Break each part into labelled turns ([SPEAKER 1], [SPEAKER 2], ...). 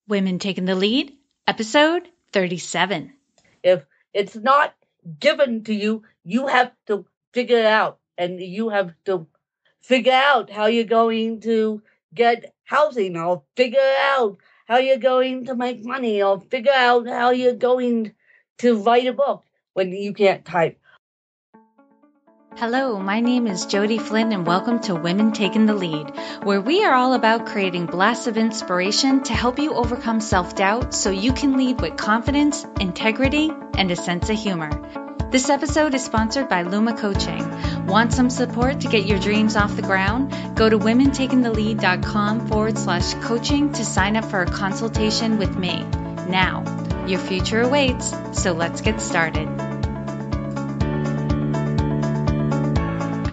[SPEAKER 1] Women Taking the Lead, episode 37.
[SPEAKER 2] If it's not given to you, you have to figure it out. And you have to figure out how you're going to get housing, or figure out how you're going to make money, or figure out how you're going to write a book when you can't type.
[SPEAKER 1] Hello, my name is Jody Flynn and welcome to Women Taking the Lead, where we are all about creating blasts of inspiration to help you overcome self-doubt so you can lead with confidence, integrity, and a sense of humor. This episode is sponsored by Luma Coaching. Want some support to get your dreams off the ground? Go to womentakingthelead.com/coaching to sign up for a consultation with me. Now, your future awaits, so let's get started.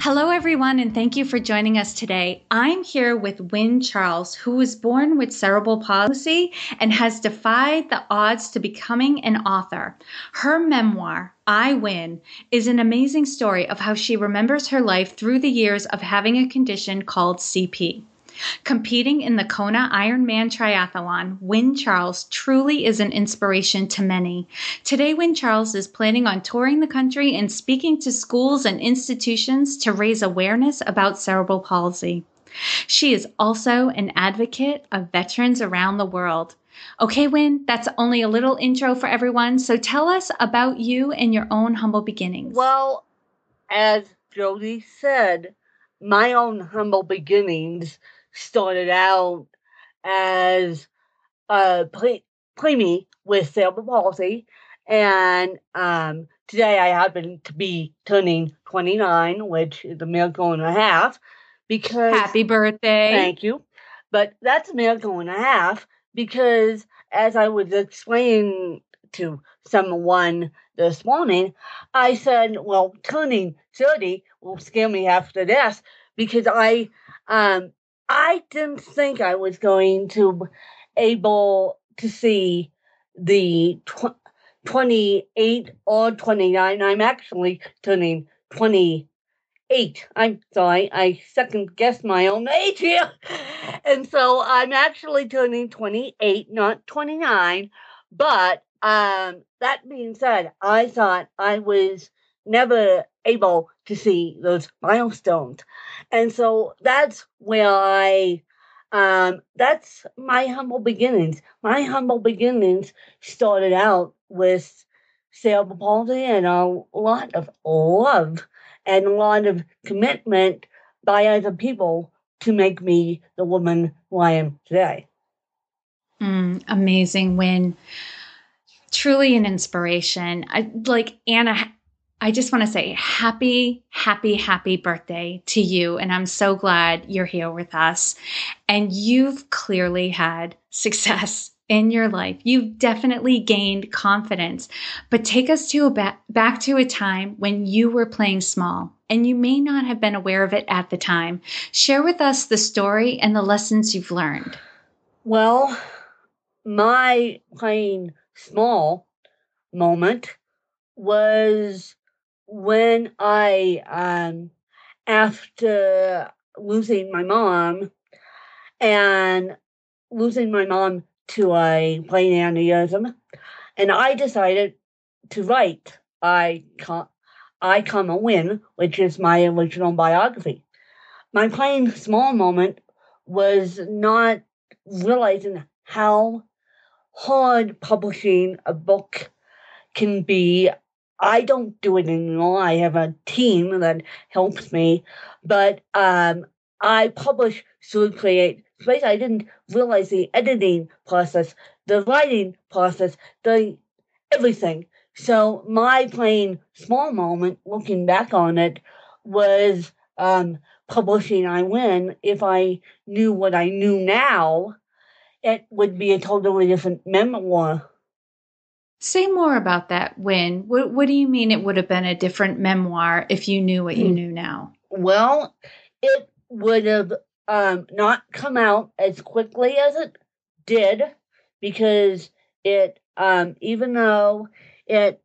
[SPEAKER 1] Hello, everyone, and thank you for joining us today. I'm here with Wynne Charles, who was born with cerebral palsy and has defied the odds to becoming an author. Her memoir, I Win, is an amazing story of how she remembers her life through the years of having a condition called CP. Competing in the Kona Iron Man Triathlon, Wynne Charles truly is an inspiration to many. Today, Wynne Charles is planning on touring the country and speaking to schools and institutions to raise awareness about cerebral palsy. She is also an advocate of veterans around the world. Okay, Wynne, that's only a little intro for everyone, so tell us about you and your own humble beginnings.
[SPEAKER 2] Well, as Jody said, my own humble beginnings started out as a preemie with cerebral palsy, and today I happen to be turning 29, which is a miracle and a half. Because
[SPEAKER 1] happy birthday!
[SPEAKER 2] Thank you, but that's a miracle and a half because, as I was explaining to someone this morning, I said, "Well, turning 30 will scare me half to death because I didn't think I was going to able to see the 28 or 29. I'm actually turning 28. I'm sorry, I second guessed my own age here. And so I'm actually turning 28, not 29. But that being said, I thought I was never able to see those milestones. And so that's where that's my humble beginnings. My humble beginnings started out with cerebral palsy and a lot of love and a lot of commitment by other people to make me the woman who I am today.
[SPEAKER 1] Amazing, Wynne. Truly an inspiration. Anna, I just want to say happy birthday to you. And I'm so glad you're here with us. And you've clearly had success in your life. You've definitely gained confidence. But take us to back to a time when you were playing small and you may not have been aware of it at the time. Share with us the story and the lessons you've learned.
[SPEAKER 2] Well, my playing small moment was when I, after losing my mom to a brain aneurysm, and I decided to write I Come a Win, which is my original biography. My playing small moment was not realizing how hard publishing a book can be. I don't do it anymore. I have a team that helps me, but I publish through Create Space. I didn't realize the editing process, the writing process, everything. So my playing small moment, looking back on it, was publishing I Win. If I knew what I knew now, it would be a totally different memoir.
[SPEAKER 1] Say more about that, Wynne. What do you mean it would have been a different memoir if you knew what you knew now?
[SPEAKER 2] Well, it would have not come out as quickly as it did because it, even though it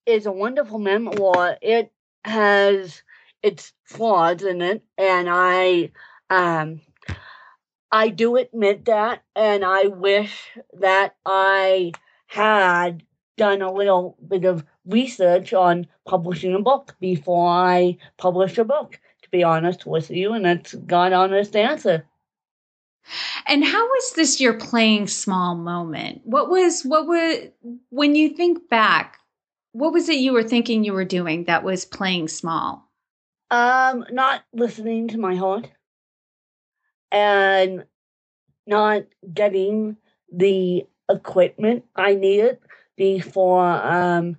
[SPEAKER 2] is a wonderful memoir, it has its flaws in it, and I I do admit that, and I wish that I had done a little bit of research on publishing a book before I published a book, to be honest with you, and that's God's honest answer.
[SPEAKER 1] And how was this your playing small moment? When you think back, what was it you were thinking you were doing that was playing small?
[SPEAKER 2] Not listening to my heart and not getting the equipment I needed before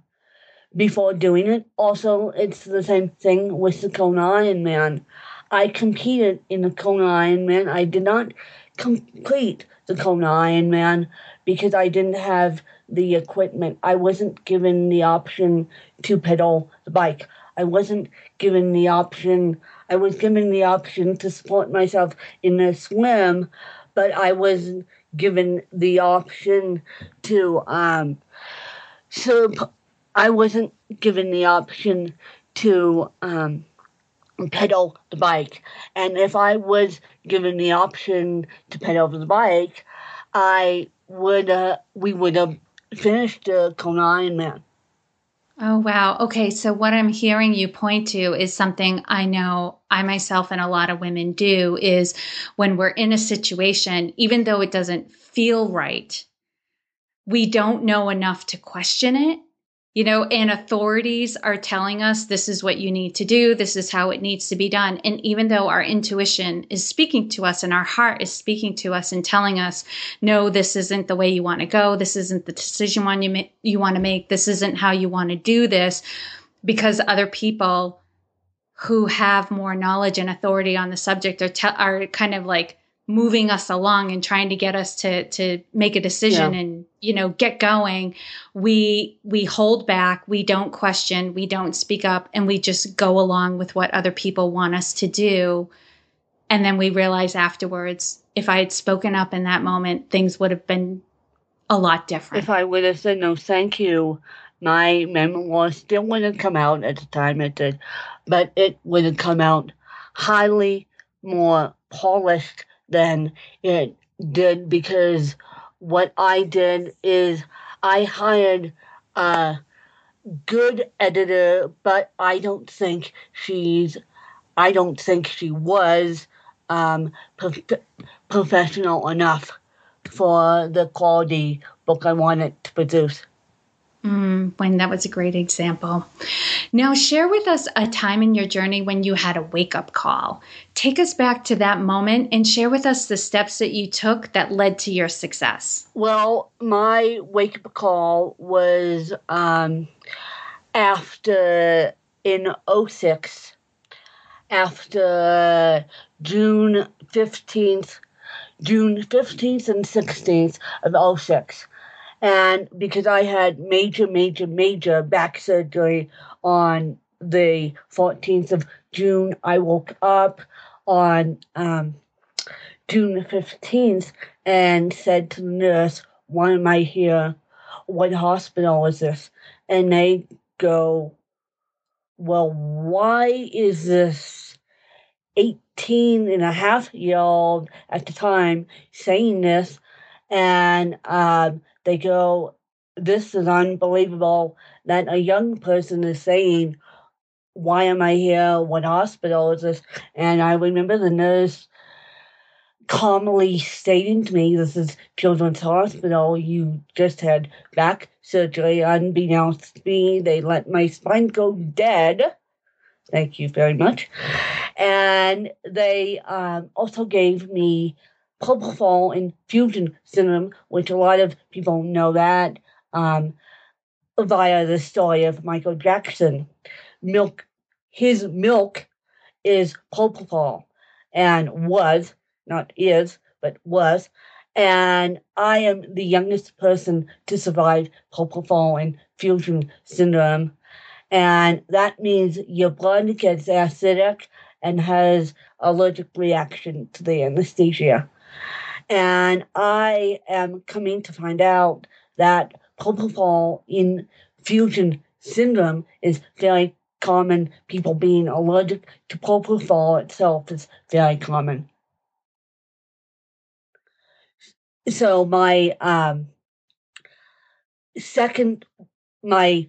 [SPEAKER 2] before doing it. Also, it's the same thing with the Kona Iron Man. I competed in the Kona Iron Man. I did not complete the Kona Iron Man because I didn't have the equipment. I wasn't given the option to pedal the bike. I wasn't given the option. I was given the option to support myself in the swim, but I wasn't given the option to so I wasn't given the option to pedal the bike. And if I was given the option to pedal the bike, we would have finished the Kona Iron Man.
[SPEAKER 1] Oh, wow. Okay. So what I'm hearing you point to is something I know I myself and a lot of women do is when we're in a situation, even though it doesn't feel right, we don't know enough to question it, and authorities are telling us this is what you need to do. This is how it needs to be done. And even though our intuition is speaking to us and our heart is speaking to us and telling us, no, this isn't the way you want to go. This isn't the decision you want to make. This isn't how you want to do this, because other people who have more knowledge and authority on the subject are kind of like moving us along and trying to get us to make a decision and, get going. We hold back, we don't question, we don't speak up, and we just go along with what other people want us to do. And then we realize afterwards, if I had spoken up in that moment, things would have been a lot different.
[SPEAKER 2] If I would have said no, thank you, my memoir still wouldn't come out at the time it did, but it would have come out highly more polished than it did, because what I did is I hired a good editor, but I don't think she was professional enough for the quality book I wanted to produce.
[SPEAKER 1] When that was a great example. Now, share with us a time in your journey when you had a wake-up call. Take us back to that moment and share with us the steps that you took that led to your success.
[SPEAKER 2] Well, my wake-up call was after in 06, after June 15th and 16th of 06. And because I had major back surgery on the 14th of June, I woke up on June 15th and said to the nurse, "Why am I here? What hospital is this?" And they go, "Well, why is this 18-and-a-half-year-old at the time saying this?" And they go, "This is unbelievable that a young person is saying, 'Why am I here? What hospital is this?'" And I remember the nurse calmly stating to me, "This is Children's Hospital. You just had back surgery. Unbeknownst to me, they let my spine go dead. Thank you very much." And they also gave me propofol infusion syndrome, which a lot of people know that via the story of Michael Jackson. His milk is propofol, and was, not is, but was. And I am the youngest person to survive propofol infusion syndrome. And that means your blood gets acidic and has allergic reaction to the anesthesia. And I am coming to find out that propofol infusion syndrome is very common. People being allergic to propofol itself is very common. So my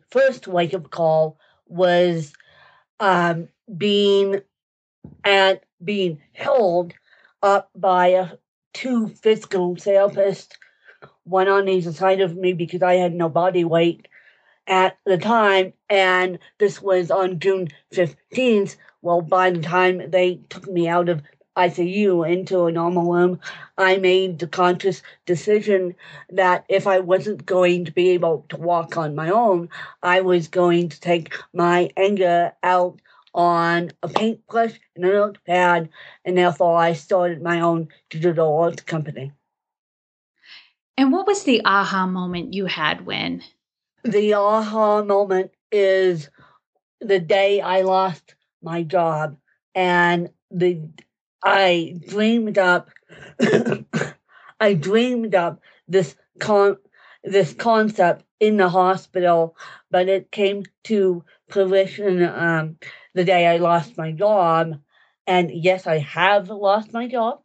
[SPEAKER 2] first wake-up call was being held up by two physical therapists, one on either side of me because I had no body weight at the time, and this was on June 15th. Well, by the time they took me out of ICU into a normal room, I made the conscious decision that if I wasn't going to be able to walk on my own, I was going to take my anger out on a paintbrush and a notepad, and therefore I started my own digital art company.
[SPEAKER 1] And what was the aha moment you had when?
[SPEAKER 2] The aha moment is the day I lost my job, and I dreamed up this concept in the hospital, but it came to fruition the day I lost my job. And yes, I have lost my job,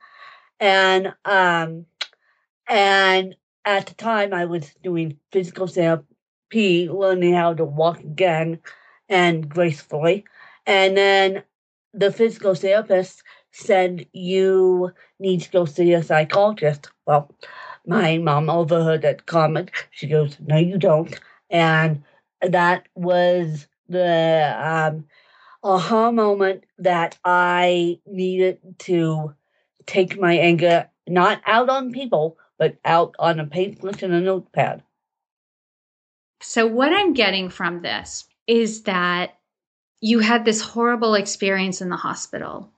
[SPEAKER 2] and at the time I was doing physical therapy, learning how to walk again and gracefully. And then the physical therapist said, you need to go see a psychologist. Well, my mom overheard that comment. She goes, no, you don't. And that was the aha moment that I needed to take my anger not out on people, but out on a paintbrush and a notepad.
[SPEAKER 1] So what I'm getting from this is that you had this horrible experience in the hospital.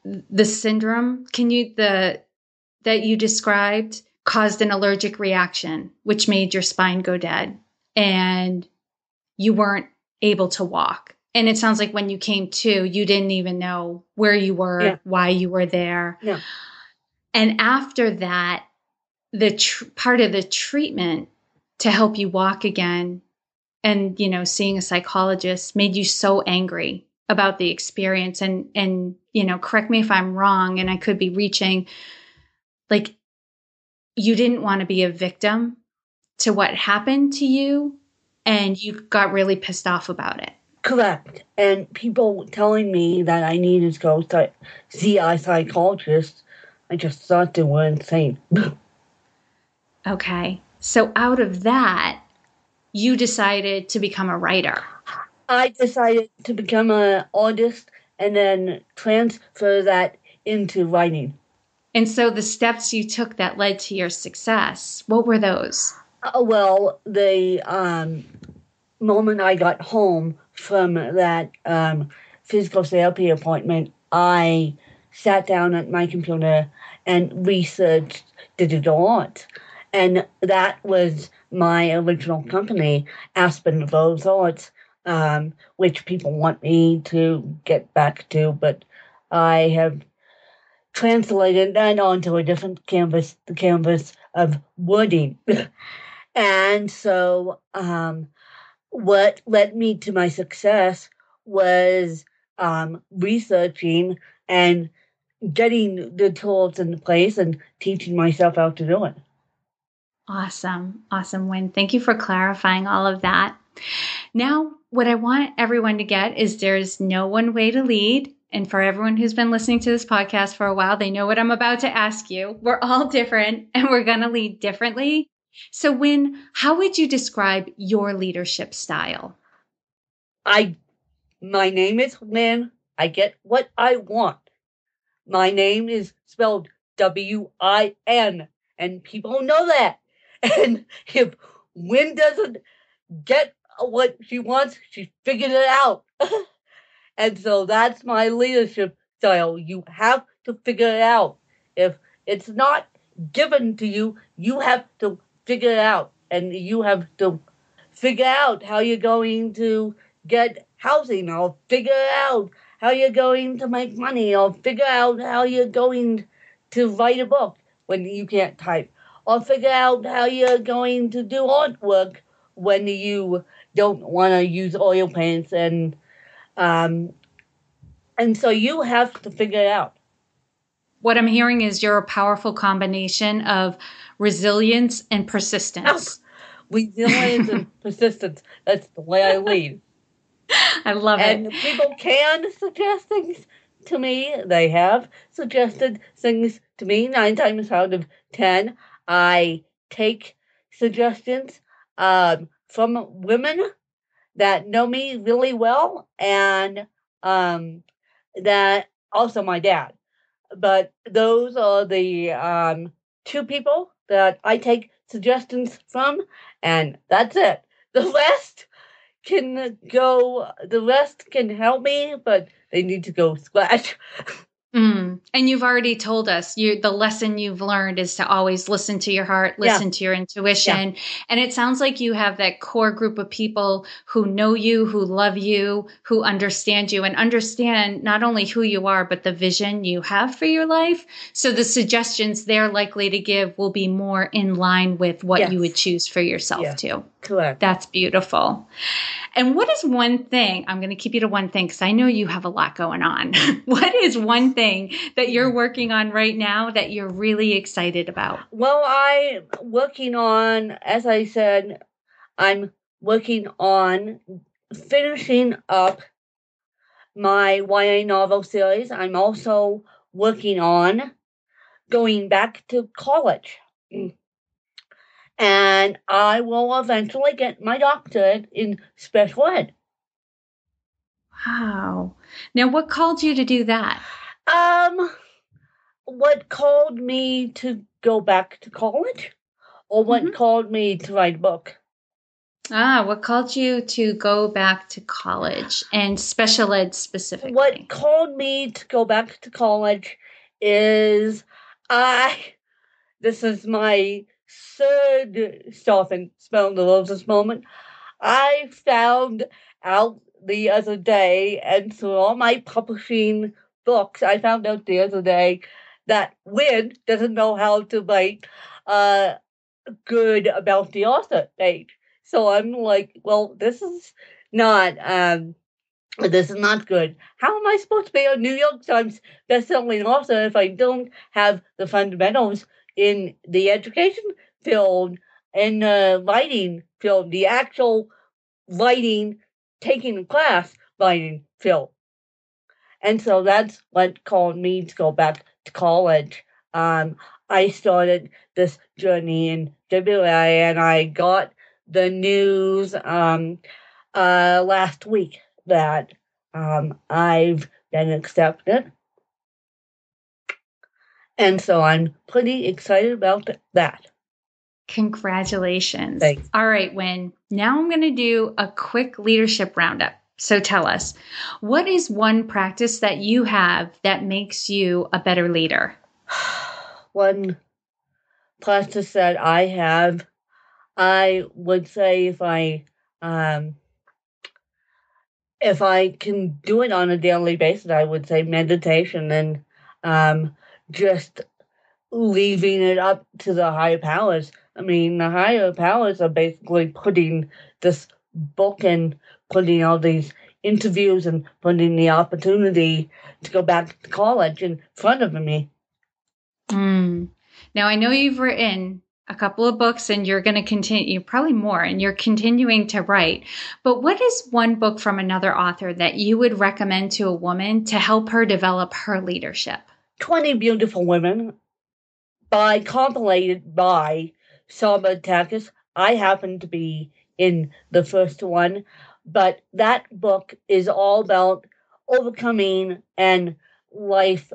[SPEAKER 1] The syndrome, that you described caused an allergic reaction, which made your spine go dead, and you weren't able to walk. And it sounds like when you came to, you didn't even know where you were, why you were there.
[SPEAKER 2] Yeah.
[SPEAKER 1] And after that, part of the treatment to help you walk again and, seeing a psychologist made you so angry about the experience. And, correct me if I'm wrong, and I could be reaching, like, you didn't want to be a victim to what happened to you, and you got really pissed off about it.
[SPEAKER 2] Correct. And people telling me that I needed to go see a psychologist, I just thought they were insane.
[SPEAKER 1] Okay. So out of that, you decided to become a writer.
[SPEAKER 2] I decided to become an artist and then transfer that into writing.
[SPEAKER 1] And so the steps you took that led to your success, what were those?
[SPEAKER 2] Well, the moment I got home from that physical therapy appointment, I sat down at my computer and researched digital art. And that was my original company, Aspen Rose Arts, which people want me to get back to, but I have translated that onto a different canvas, the canvas of wording. And so what led me to my success was researching and getting the tools in place and teaching myself how to do it.
[SPEAKER 1] Awesome. Awesome, Wynn. Thank you for clarifying all of that. Now, what I want everyone to get is there's no one way to lead. And for everyone who's been listening to this podcast for a while, they know what I'm about to ask you. We're all different and we're going to lead differently. So, Wynn, how would you describe your leadership style?
[SPEAKER 2] My name is Wynn. I get what I want. My name is spelled W-I-N, and people know that. And if Wynn doesn't get what she wants, she figured it out. And so that's my leadership style. You have to figure it out. If it's not given to you, you have to figure it out. And you have to figure out how you're going to get housing, or figure out how you're going to make money, or figure out how you're going to write a book when you can't type, or figure out how you're going to do artwork when you don't want to use oil paints, and so you have to figure it out.
[SPEAKER 1] what I'm hearing is you're a powerful combination of resilience and persistence.
[SPEAKER 2] Resilience and persistence. That's the way I lead.
[SPEAKER 1] I love it.
[SPEAKER 2] And people can suggest things to me. They have suggested things to me 9 times out of 10. I take suggestions from women that know me really well, and that also my dad. But those are the 2 people that I take suggestions from, and that's it. The rest can help me, but they need to go scratch.
[SPEAKER 1] And you've already told us the lesson you've learned is to always listen to your heart, listen to your intuition. Yeah. And it sounds like you have that core group of people who know you, who love you, who understand you and understand not only who you are, but the vision you have for your life. So the suggestions they're likely to give will be more in line with what you would choose for yourself too.
[SPEAKER 2] Correct.
[SPEAKER 1] That's beautiful. And what is one thing, I'm going to keep you to one thing because I know you have a lot going on. What is one thing that you're working on right now that you're really excited about?
[SPEAKER 2] Well, I'm working on, as I said, I'm working on finishing up my YA novel series. I'm also working on going back to college. And I will eventually get my doctorate in special ed.
[SPEAKER 1] Wow. Now, what called you to do that?
[SPEAKER 2] What called me to go back to college? Or what called me to write a book?
[SPEAKER 1] What called you to go back to college and special ed specifically?
[SPEAKER 2] What called me to go back to college is this is my third stop and spelling the roses moment. I found out the other day, and through all my publishing books, I found out the other day that Win doesn't know how to write good about the author page. So I'm like, well, this is not good. How am I supposed to be a New York Times bestselling author if I don't have the fundamentals in the education field and writing field, the actual writing, taking a class writing field? And so that's what called me to go back to college. I started this journey in February, and I got the news last week that I've been accepted. And so I'm pretty excited about that.
[SPEAKER 1] Congratulations.
[SPEAKER 2] Thanks.
[SPEAKER 1] All right, Wynn. Now I'm going to do a quick leadership roundup. So tell us, what is one practice that you have that makes you a better leader?
[SPEAKER 2] One practice that I have, I would say if I can do it on a daily basis, I would say meditation and just leaving it up to the higher powers. I mean, the higher powers are basically putting this book and putting all these interviews and putting the opportunity to go back to college in front of me.
[SPEAKER 1] Now, I know you've written a couple of books and you're going to continue, probably more, and you're continuing to write. But what is one book from another author that you would recommend to a woman to help her develop her leadership?
[SPEAKER 2] 20 Beautiful Women, compilated by Saba Takis. I happen to be in the first one, but that book is all about overcoming and life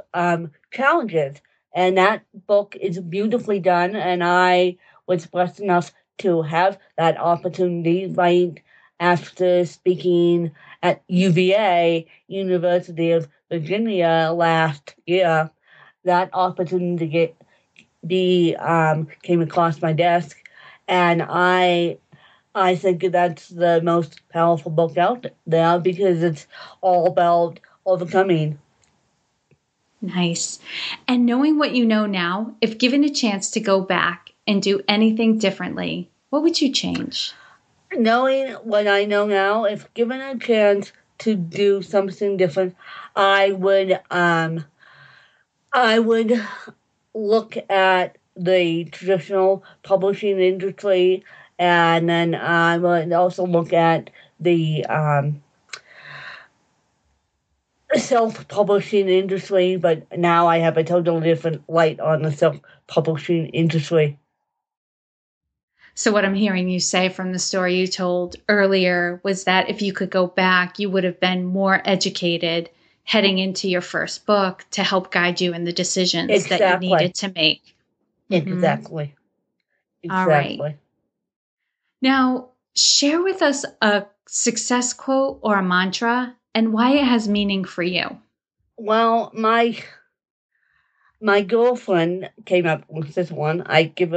[SPEAKER 2] challenges. And that book is beautifully done, and I was blessed enough to have that opportunity right after speaking at UVA, University of Virginia, last year. That opportunity came across my desk, and I think that's the most powerful book out there because it's all about overcoming.
[SPEAKER 1] Nice. And knowing what you know now, if given a chance to go back and do anything differently, what would you change?
[SPEAKER 2] Knowing what I know now, if given a chance to do something different, I would I would look at the traditional publishing industry, and then I would also look at the self-publishing industry, but now I have a totally different light on the self-publishing industry.
[SPEAKER 1] So what I'm hearing you say from the story you told earlier was that if you could go back, you would have been more educated heading into your first book to help guide you in the decisions that you needed to make.
[SPEAKER 2] Exactly.
[SPEAKER 1] All right. Now, share with us a success quote or a mantra and why it has meaning for you.
[SPEAKER 2] Well, my girlfriend came up with this one. I give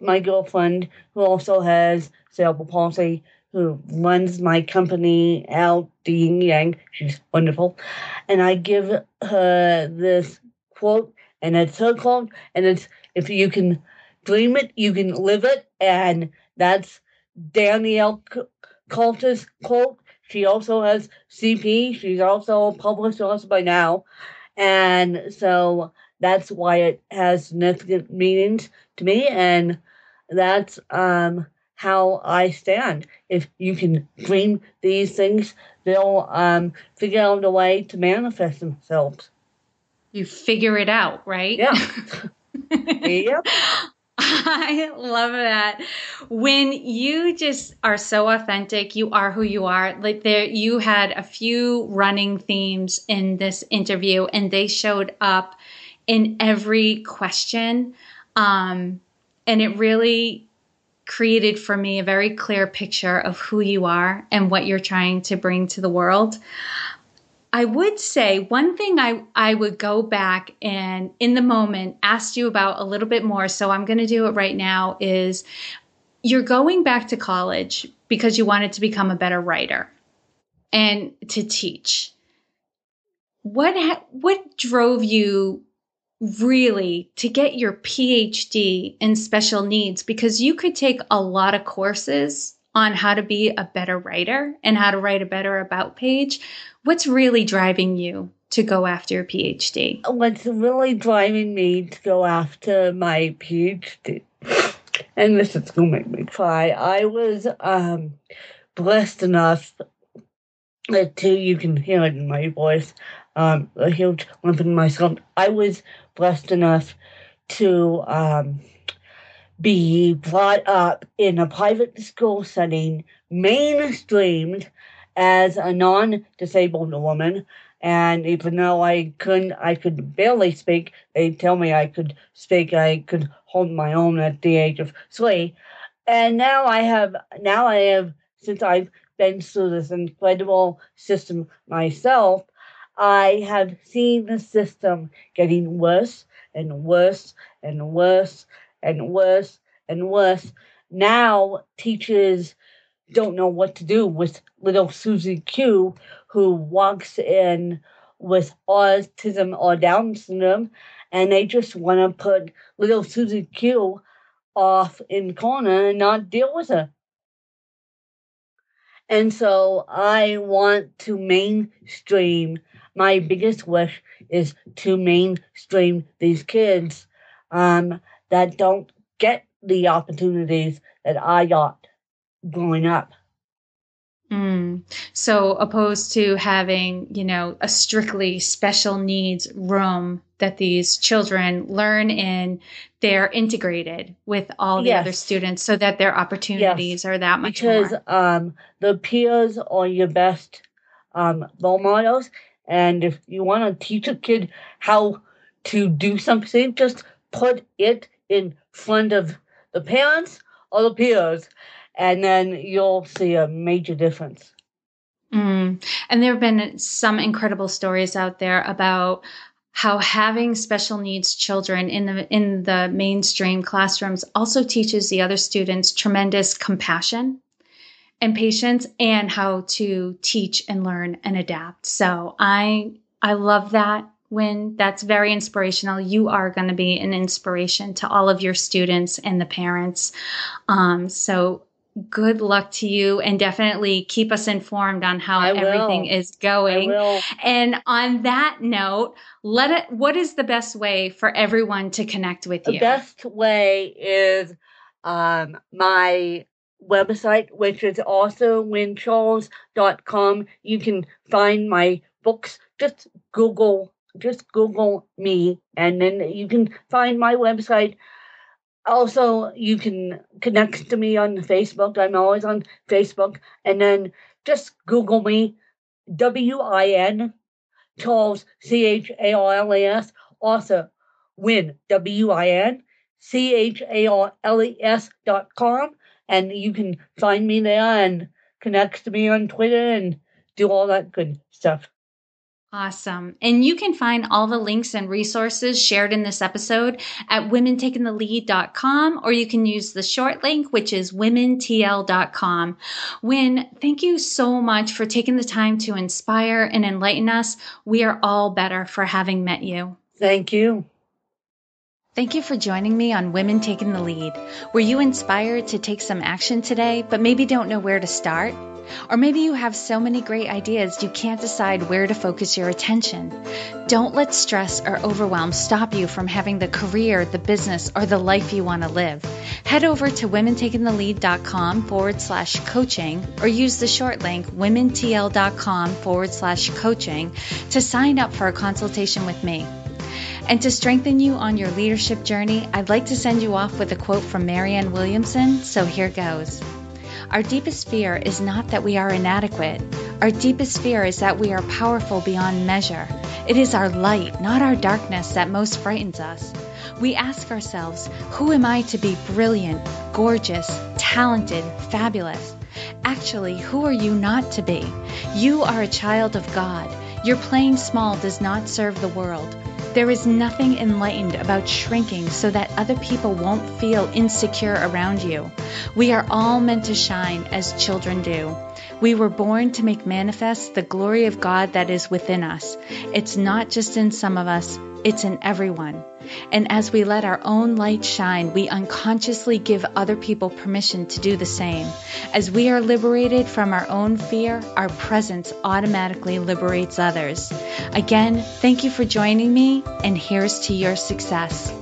[SPEAKER 2] my girlfriend, who also has cerebral palsy, who runs my company out, the Yin Yang. She's wonderful. And I give her this quote, and it's her quote, and it's, if you can dream it, you can live it. And that's Danielle Coulter's quote. She also has CP. She's also a published author by now. And so that's why it has significant meanings to me, and that's how I stand. If you can dream these things, they'll figure out a way to manifest themselves.
[SPEAKER 1] You figure it out, right?
[SPEAKER 2] Yeah. Yep.
[SPEAKER 1] I love that. When you just are so authentic, you are who you are. Like you had a few running themes in this interview, and they showed up in every question. And it really created for me a very clear picture of who you are and what you're trying to bring to the world. I would say one thing I would go back and in the moment ask you about a little bit more. So I'm going to do it right now is you're going back to college because you wanted to become a better writer and to teach. What drove you really to get your PhD in special needs? Because you could take a lot of courses on how to be a better writer and how to write a better about page. What's really driving you to go after your PhD?
[SPEAKER 2] What's really driving me to go after my PhD, and this is going to make me cry, I was blessed enough to, you can hear it in my voice, a huge lump in my throat. I was blessed enough to be brought up in a private school setting, mainstreamed as a non-disabled woman. And even though I could barely speak, they tell me I could speak, I could hold my own at the age of 3. And now I have, since I've been through this incredible system myself, I have seen the system getting worse and worse and worse and worse and worse. Now teachers don't know what to do with little Susie Q, who walks in with autism or Down syndrome, and they just want to put little Susie Q off in Kona and not deal with her. And so I want to mainstream. My biggest wish is to mainstream these kids that don't get the opportunities that I got growing up.
[SPEAKER 1] So opposed to having, a strictly special needs room that these children learn in, they're integrated with all the other students so that their opportunities are that much more.
[SPEAKER 2] Because the peers are your best role models. And if you want to teach a kid how to do something, just put it in front of the parents or the peers, and then you'll see a major difference.
[SPEAKER 1] And there have been some incredible stories out there about how having special needs children in the mainstream classrooms also teaches the other students tremendous compassion and patience and how to teach and learn and adapt. So I love that. When that's very inspirational. You are going to be an inspiration to all of your students and the parents. So Good luck to you, and definitely keep us informed on how
[SPEAKER 2] I
[SPEAKER 1] everything
[SPEAKER 2] will.
[SPEAKER 1] is going.
[SPEAKER 2] I will.
[SPEAKER 1] And on that note, what is the best way for everyone to connect with
[SPEAKER 2] The
[SPEAKER 1] you?
[SPEAKER 2] best way is my website, which is also wincharles.com. You can find my books. Just Google me, and then you can find my website. Also, you can connect to me on Facebook. I'm always on Facebook. And then just Google me, WIN, Charles, CHARLES. Also, WIN, WINCHARLES.com. And you can find me there and connect to me on Twitter and do all that good stuff.
[SPEAKER 1] Awesome. And you can find all the links and resources shared in this episode at womentakingthelead.com, or you can use the short link, which is womentl.com. Win, thank you so much for taking the time to inspire and enlighten us. We are all better for having met you.
[SPEAKER 2] Thank you.
[SPEAKER 1] Thank you for joining me on Women Taking the Lead. Were you inspired to take some action today, but maybe don't know where to start? Or maybe you have so many great ideas you can't decide where to focus your attention. Don't let stress or overwhelm stop you from having the career, the business, or the life you want to live. Head over to womentakingthelead.com/coaching or use the short link womentl.com/coaching to sign up for a consultation with me. And to strengthen you on your leadership journey, I'd like to send you off with a quote from Marianne Williamson, so here goes. Our deepest fear is not that we are inadequate. Our deepest fear is that we are powerful beyond measure. It is our light, not our darkness, that most frightens us. We ask ourselves, who am I to be brilliant, gorgeous, talented, fabulous? Actually, who are you not to be? You are a child of God. Your playing small does not serve the world. There is nothing enlightened about shrinking so that other people won't feel insecure around you. We are all meant to shine as children do. We were born to make manifest the glory of God that is within us. It's not just in some of us, it's in everyone. And as we let our own light shine, we unconsciously give other people permission to do the same. As we are liberated from our own fear, our presence automatically liberates others. Again, thank you for joining me, and here's to your success.